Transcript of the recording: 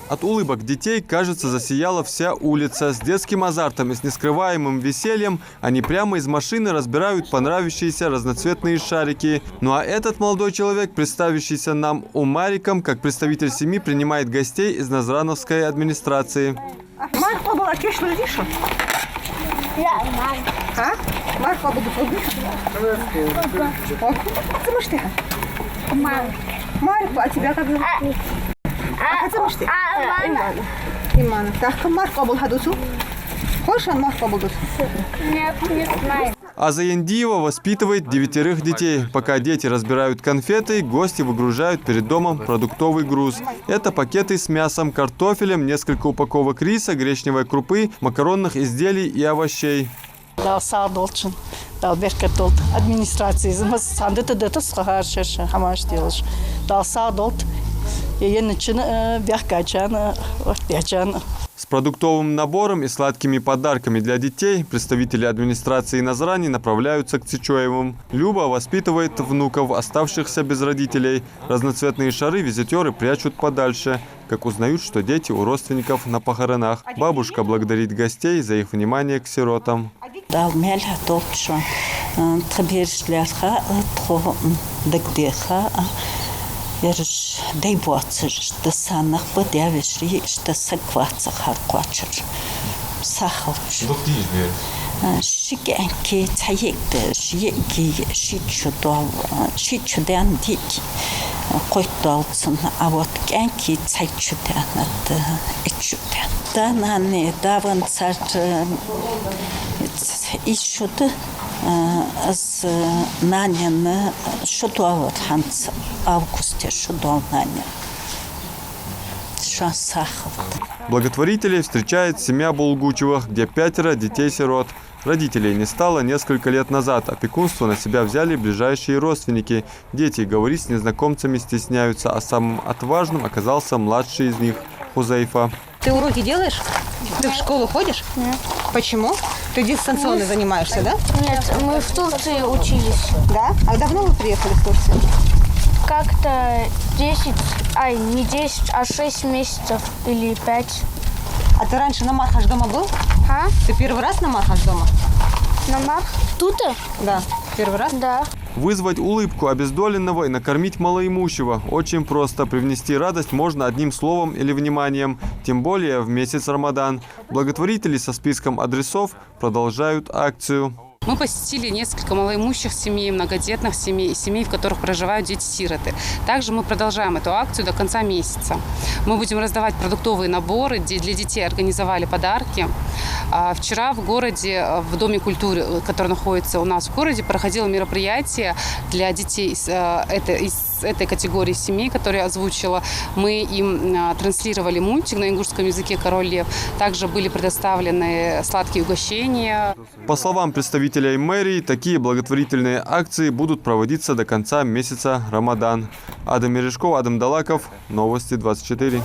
От улыбок детей, кажется, засияла вся улица. С детским азартом и с нескрываемым весельем они прямо из машины разбирают понравившиеся разноцветные шарики. Ну а этот молодой человек, представившийся нам Умариком, как представитель семьи, принимает гостей из Назрановской администрации. Марку, а тебя как зовут? Имана. Так, Марку Абулхадусу? Хочешь, он Марку Абулхадусу? Нет, не знаю. А Заяндиева воспитывает 9 детей. Пока дети разбирают конфеты, гости выгружают перед домом продуктовый груз. Это пакеты с мясом, картофелем, несколько упаковок риса, гречневой крупы, макаронных изделий и овощей. Администрации С продуктовым набором и сладкими подарками для детей представители администрации Назрани направляются к Цичоевым. Люба воспитывает внуков, оставшихся без родителей. Разноцветные шары визитеры прячут подальше, как узнают, что дети у родственников на похоронах. Бабушка благодарит гостей за их внимание к сиротам. Дай боцы, что санах подявишь, что сакваться харквачер. Сахалч. Шикенки, таекты, шичудан дики. Койдалцын, а вот кенки цайчудан, это ичудан. Да, нане, даван царь ищуды. С Нанина шутовал ханц августе шутовал Наня. Благотворителей встречает семья Булгучевых, где 5 детей-сирот. Родителей не стало несколько лет назад. Опекунство на себя взяли ближайшие родственники. Дети говорить с незнакомцами стесняются, а самым отважным оказался младший из них – Хузейфа. Ты уроки делаешь? Ты в школу ходишь? Нет. Почему? Ты дистанционно занимаешься, да? Нет, мы в Турции учились. Да? А давно вы приехали в Турцию? Как-то 10, не 10, а 6 месяцев или 5. А ты раньше на Мархаш дома был? А? Ты первый раз на Мархаш дома? На Марх? Тут? Да. Первый раз? Да. Вызвать улыбку обездоленного и накормить малоимущего. Очень просто. Привнести радость можно одним словом или вниманием. Тем более в месяц Рамадан. Благотворители со списком адресов продолжают акцию. Мы посетили несколько малоимущих семей, многодетных семей, семей, в которых проживают дети-сироты. Также мы продолжаем эту акцию до конца месяца. Мы будем раздавать продуктовые наборы, для детей организовали подарки. Вчера в городе, в Доме культуры, который находится у нас в городе, проходило мероприятие для детей из этой категории семей, которые я озвучила. Мы им транслировали мультик на ингушском языке «Король лев». Также были предоставлены сладкие угощения. По словам представителей мэрии, такие благотворительные акции будут проводиться до конца месяца Рамадан. Адам Мережков, Адам Далаков. Новости 24.